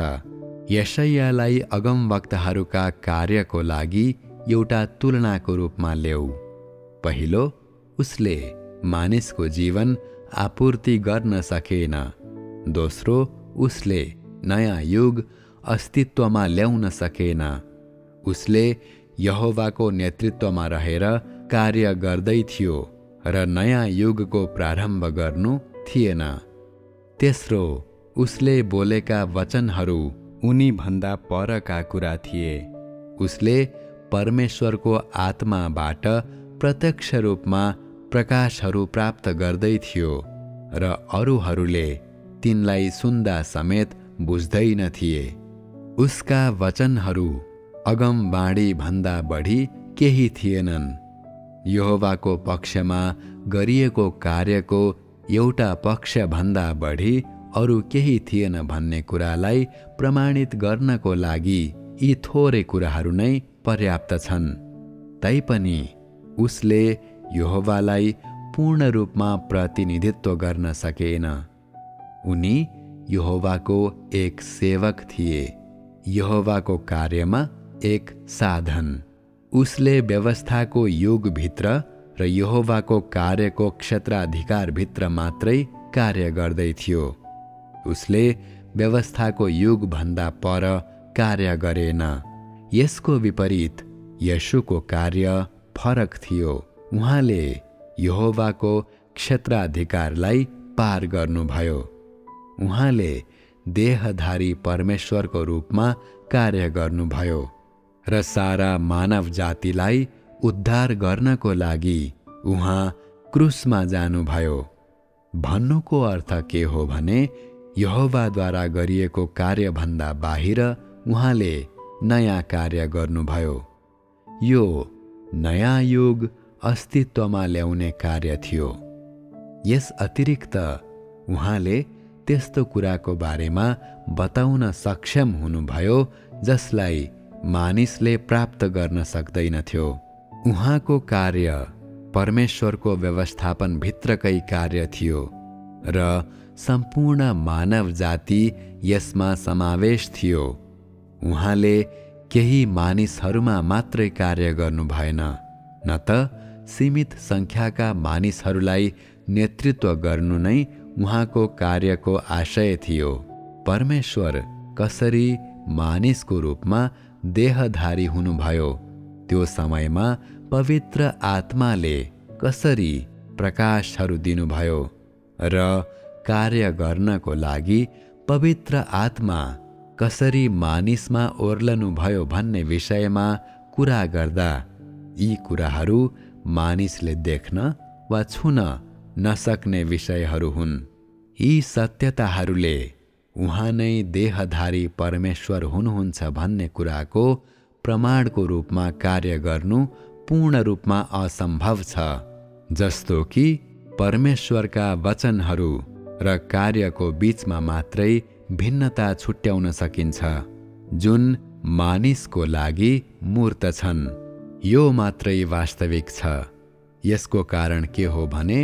यशायालाई अगमवक्ताहरूका कार्यको लागि एउटा तुलनाको रूपमा ल्याऊ। पहिलो, उसले मानिसको जीवन आपूर्ति गर्न सकेन। दोस्रो, उसले नयाँ युग अस्तित्वमा ल्याउन सकेन। उसले यहोवाको नेतृत्वमा रहेर कार्य गर्दै थियो र नयाँ युगको प्रारम्भ गर्नु थिएन। तेस्रो, उसले बोलेका वचनहरू उनी भन्दा परका कुरा थिए। उसले परमेश्वरको आत्माबाट प्रत्यक्ष रूपमा प्रकाशहरू प्राप्त गर्दै थियो र अरूहरूले तिनलाई सुन्दा समेत बुझ्दैन थिए। उसका वचनहरू अगमबाणी भन्दा बढी केही थिएनन्। यहोवाको पक्षमा गरिएको कार्यको एउटा पक्षभन्दा बढी अरू केही थिएन भन्ने कुरालाई प्रमाणित गर्नको लागि यी थोरै कुराहरू नै पर्याप्त छन्। तैपनि उसले यहोवालाई पूर्ण रूपमा प्रतिनिधित्व गर्न सकेन। उनी यहोवाको एक सेवक थिए, यहोवाको कार्यमा एक साधन। उसले व्यवस्थाको युगभित्र र यहोवाको कार्यको क्षेत्राधिकारभित्र मात्रै कार्य गर्दै थियो। उसले व्यवस्थाको युगभन्दा पर कार्य गरेन। यसको विपरीत येशूको कार्य फरक थियो। उहाँले यहोवाको क्षेत्राधिकारलाई पार गर्नुभयो। उहाँले देहधारी परमेश्वरको रूपमा कार्य गर्नुभयो र सारा मानव जातिलाई उद्धार गर्नको लागि उहाँ क्रुसमा जानुभयो। भन्नुको अर्थ के हो भने यहोवाद्वारा गरिएको कार्यभन्दा बाहिर उहाँले नयाँ कार्य गर्नुभयो। यो नयाँ युग अस्तित्वमा ल्याउने कार्य थियो। यस अतिरिक्त उहाँले त्यस्तो कुराको बारेमा बताउन सक्षम हुनुभयो जसलाई मानिसले प्राप्त गर्न सक्दैनथ्यो। उहाँको कार्य परमेश्वरको व्यवस्थापनभित्रकै कार्य थियो र सम्पूर्ण मानव जाति यसमा समावेश थियो। उहाँले केही मानिसहरूमा मात्रै कार्य गर्नु भएन, न त सीमित सङ्ख्याका मानिसहरूलाई नेतृत्व गर्नु नै उहाँको कार्यको आशय थियो। परमेश्वर कसरी मानिसको रूपमा देहधारी हुनुभयो, त्यो समयमा पवित्र आत्माले कसरी प्रकाशहरू दिनुभयो र कार्य गर्नको लागि पवित्र आत्मा कसरी मानिसमा ओर्लनुभयो भन्ने विषयमा कुरा गर्दा यी कुराहरू मानिसले देख्न वा छुन नसक्ने विषयहरू हुन्। यी सत्यताहरूले उहाँ नै देहधारी परमेश्वर हुनुहुन्छ भन्ने कुराको प्रमाणको रूपमा कार्य गर्नु पूर्ण रूपमा असम्भव छ। जस्तो कि परमेश्वरका वचनहरू र कार्यको बीचमा मात्रै भिन्नता छुट्याउन सकिन्छ, जुन मानिसको लागि मूर्त छन्। यो मात्रै वास्तविक छ। यसको कारण के हो भने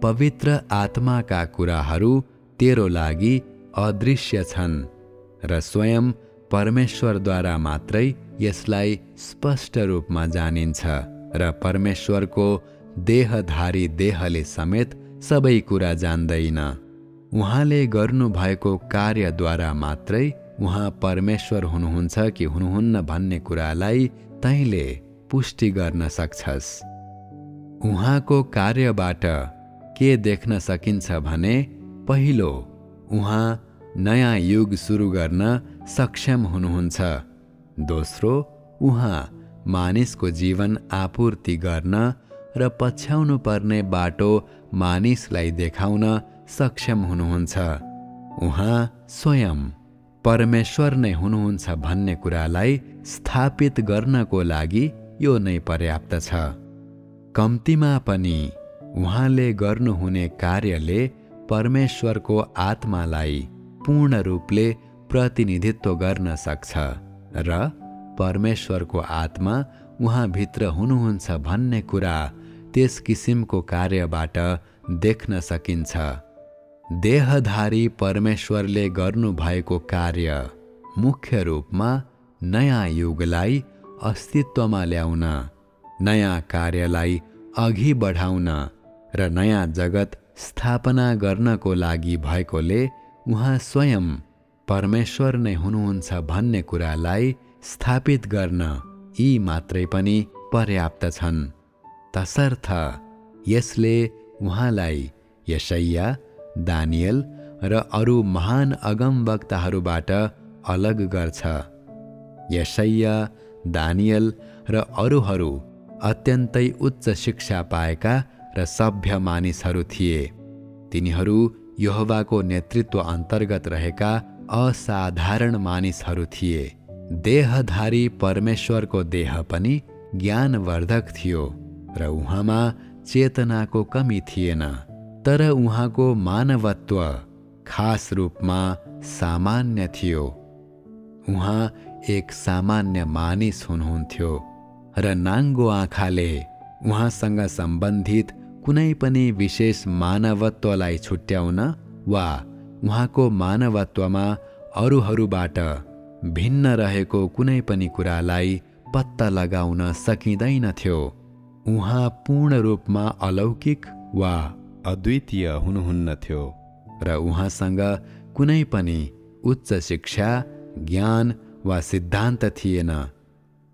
पवित्र आत्माका कुराहरू तेरो लागि अदृश्य छन् र स्वयं परमेश्वरद्वारा मात्रै यसलाई स्पष्ट रूपमा जानिन्छ र परमेश्वरको देहधारी देहले समेत सबै कुरा जान्दैन। उहाँले गर्नुभएको कार्यद्वारा मात्रै उहाँ परमेश्वर हुनुहुन्छ कि हुनुहुन्न भन्ने कुरालाई तैँले पुष्टि गर्न सक्छस्। उहाँको कार्यबाट के देख्न सकिन्छ भने पहिलो, उहाँ नयाँ युग सुरु गर्न सक्षम हुनुहुन्छ। दोस्रो, उहाँ मानिसको जीवन आपूर्ति गर्न र पछ्याउनु पर्ने बाटो मानिसलाई देखाउन सक्षम हुनुहुन्छ। उहाँ स्वयं परमेश्वर नै हुनुहुन्छ भन्ने कुरालाई स्थापित गर्नको लागि यो नै पर्याप्त छ। कम्तीमा पनि उहाँले गर्नुहुने कार्यले परमेश्वरको आत्मालाई पूर्ण रूपले प्रतिनिधित्व गर्न सक्छ र परमेश्वरको आत्मा उहाँभित्र हुनुहुन्छ भन्ने कुरा त्यस किसिमको कार्यबाट देख्न सकिन्छ। देहधारी परमेश्वरले गर्नुभएको कार्य मुख्य रूपमा नयाँ युगलाई अस्तित्वमा ल्याउन, नयाँ कार्यलाई अघि बढाउन र नयाँ जगत स्थापना गर्नको लागि भएकोले उहाँ स्वयं परमेश्वर नै हुनुहुन्छ भन्ने कुरालाई स्थापित गर्न यी मात्रै पनि पर्याप्त छन्। तसर्थ यसले उहाँलाई यशाया, दानियल र अरू महान अगमवक्ताहरूबाट अलग गर्छ। यशाया, दानियल र अरूहरू अत्यन्तै उच्च शिक्षा पाएका र सभ्य मानिसहरू थिए। तिनीहरू यहोवाको नेतृत्व अन्तर्गत रहेका असाधारण मानिसहरू थिए। देहधारी परमेश्वरको देह पनि ज्ञानवर्धक थियो र उहाँमा चेतनाको कमी थिएन, तर उहाँको मानवत्व खास रूपमा सामान्य थियो। उहाँ एक सामान्य मानिस हुनुहुन्थ्यो र नाङ्गो आँखाले उहाँसँग सम्बन्धित कुनै पनि विशेष मानवत्वलाई छुट्याउन वा उहाँको मानवत्वमा अरूहरूबाट भिन्न रहेको कुनै पनि कुरालाई पत्ता लगाउन सकिँदैनथ्यो। उहाँ पूर्ण रूपमा अलौकिक वा अद्वितीय हुनुहुन्नथ्यो र उहाँसँग कुनै पनि उच्च शिक्षा, ज्ञान वा सिद्धान्त थिएन।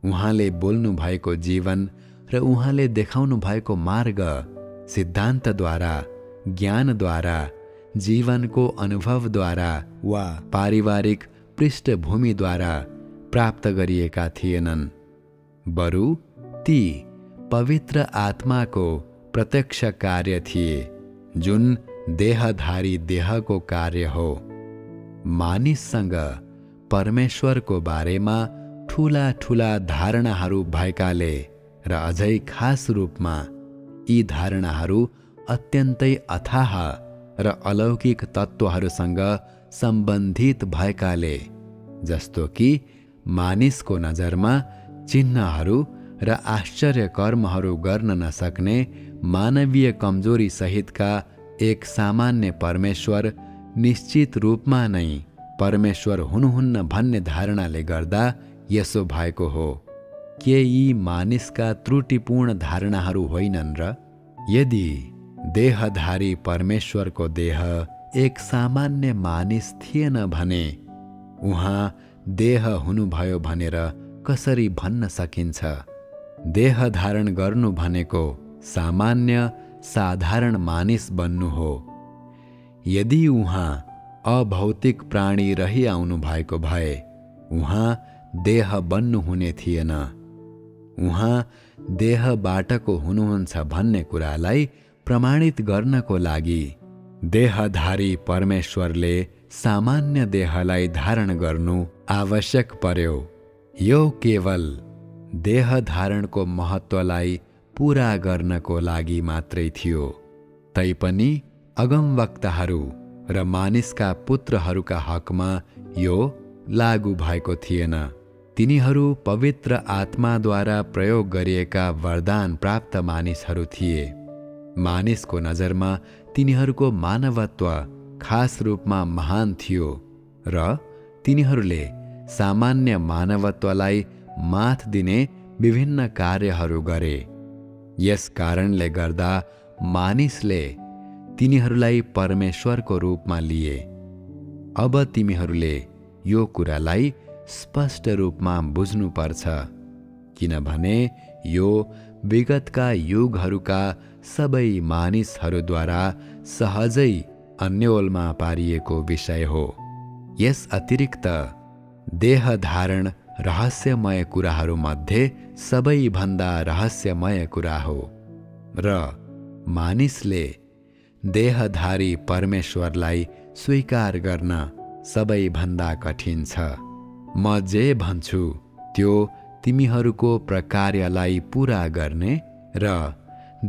उहाँले बोल्नु भएको जीवन र उहाँले देखाउनु भएको मार्ग सिद्धान्तद्वारा, ज्ञानद्वारा, जीवनको अनुभवद्वारा वा पारिवारिक पृष्ठभूमिद्वारा प्राप्त गरिएका थिएनन्। बरु ती पवित्र आत्माको प्रत्यक्ष कार्य थिए, जुन देहधारी देहको कार्य हो। मानिससँग परमेश्वरको बारेमा ठूला ठूला धारणाहरू भएकाले र अझै खास रूपमा यी धारणाहरू अत्यन्तै अथाह र अलौकिक तत्त्वहरूसँग सम्बन्धित भएकाले, जस्तो कि मानिसको नजरमा चिन्हहरू र आश्चर्य कर्महरू गर्न नसक्ने मानवीय कमजोरी सहितका एक सामान्य परमेश्वर निश्चित रूपमा नै परमेश्वर हुनुहुन्न भन्ने धारणाले गर्दा यसो भएको हो। के यी मानिसका त्रुटिपूर्ण धारणाहरू होइनन् र? यदि देहधारी परमेश्वरको देह एक सामान्य मानिस थिएन भने उहाँ देह हुनुभयो भनेर कसरी भन्न सकिन्छ? देह धारण गर्नु भनेको सामान्य साधारण मानिस बन्नु हो। यदि उहाँ अभौतिक प्राणी रहिआउनु भएको भए उहाँ देह बन्नुहुने थिएन। उहाँ देहबाटको हुनुहुन्छ भन्ने कुरालाई प्रमाणित गर्नको लागि देहधारी परमेश्वरले सामान्य देहलाई धारण गर्नु आवश्यक पर्यो। यो केवल देह धारणको महत्त्वलाई पूरा गर्नको लागि मात्रै थियो। तैपनि अगमवक्ताहरू र मानिसका पुत्रहरूका हकमा यो लागू भएको थिएन। तिनीहरू पवित्र आत्माद्वारा प्रयोग गरिएका वरदान प्राप्त मानिसहरू थिए। मानिसको नजरमा तिनीहरूको मानवत्व खास रूपमा महान थियो र तिनीहरूले सामान्य मानवत्वलाई मात दिने विभिन्न कार्यहरू गरे। यस कारणले गर्दा मानिसले तिनीहरूलाई परमेश्वरको रूपमा लिए। अब तिमीहरूले यो कुरालाई स्पष्ट रूपमा बुझ्नुपर्छ, किनभने यो विगतका युगहरूका सबै मानिसहरूद्वारा सहजै अन्योलमा पारिएको विषय हो। यस अतिरिक्त देह धारण रहस्यमय कुराहरूमध्ये सबैभन्दा रहस्यमय कुरा हो र मानिसले देहधारी परमेश्वरलाई स्वीकार गर्न सबैभन्दा कठिन छ। म जे भन्छु त्यो तिमीहरूको प्रकार्यलाई पूरा गर्ने र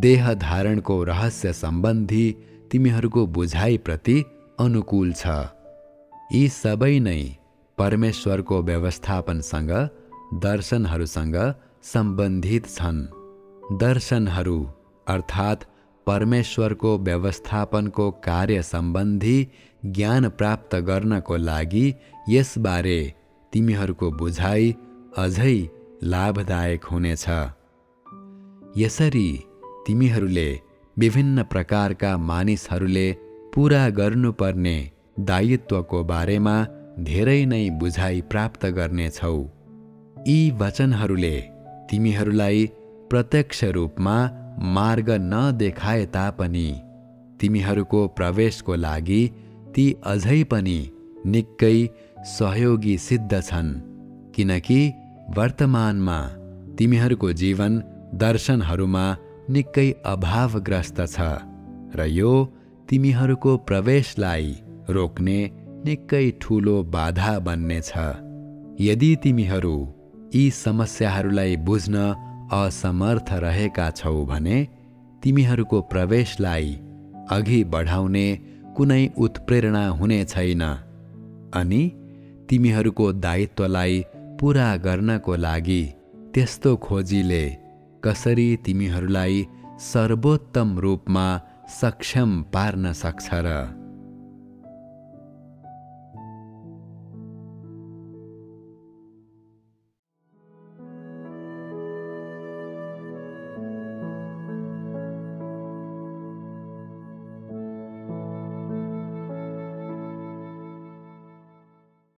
देह धारणको रहस्य सम्बन्धी तिमीहरूको बुझाइप्रति अनुकूल छ। यी सबै नै परमेश्वरको व्यवस्थापनसँग दर्शनहरूसँग सम्बन्धित छन्। दर्शनहरू अर्थात् परमेश्वरको व्यवस्थापनको कार्य सम्बन्धी ज्ञान प्राप्त गर्नको लागि यसबारे तिमीहरूको बुझाइ अझै लाभदायक हुनेछ। यसरी तिमीहरूले विभिन्न प्रकारका मानिसहरूले पूरा गर्नुपर्ने दायित्वको बारेमा धेरै नै बुझाइ प्राप्त गर्नेछौ। यी वचनहरूले तिमीहरूलाई प्रत्यक्ष रूपमा मार्ग नदेखाए तापनि तिमीहरूको प्रवेशको लागि ती अझै पनि निकै सहयोगी सिद्ध छन्, किनकि वर्तमानमा तिमीहरूको जीवन दर्शनहरूमा निकै अभावग्रस्त छ र यो तिमीहरूको प्रवेशलाई रोक्ने निकै ठूलो बाधा बन्नेछ। यदि तिमीहरू यी समस्याहरूलाई बुझ्न असमर्थ रहेका छौ भने तिमीहरूको प्रवेशलाई अघि बढाउने कुनै उत्प्रेरणा हुने छैन अनि तिमीहरूको दायित्वलाई पूरा गर्नको लागि त्यस्तो खोजीले कसरी तिमीहरूलाई सर्वोत्तम रूपमा सक्षम पार्न सक्छ र?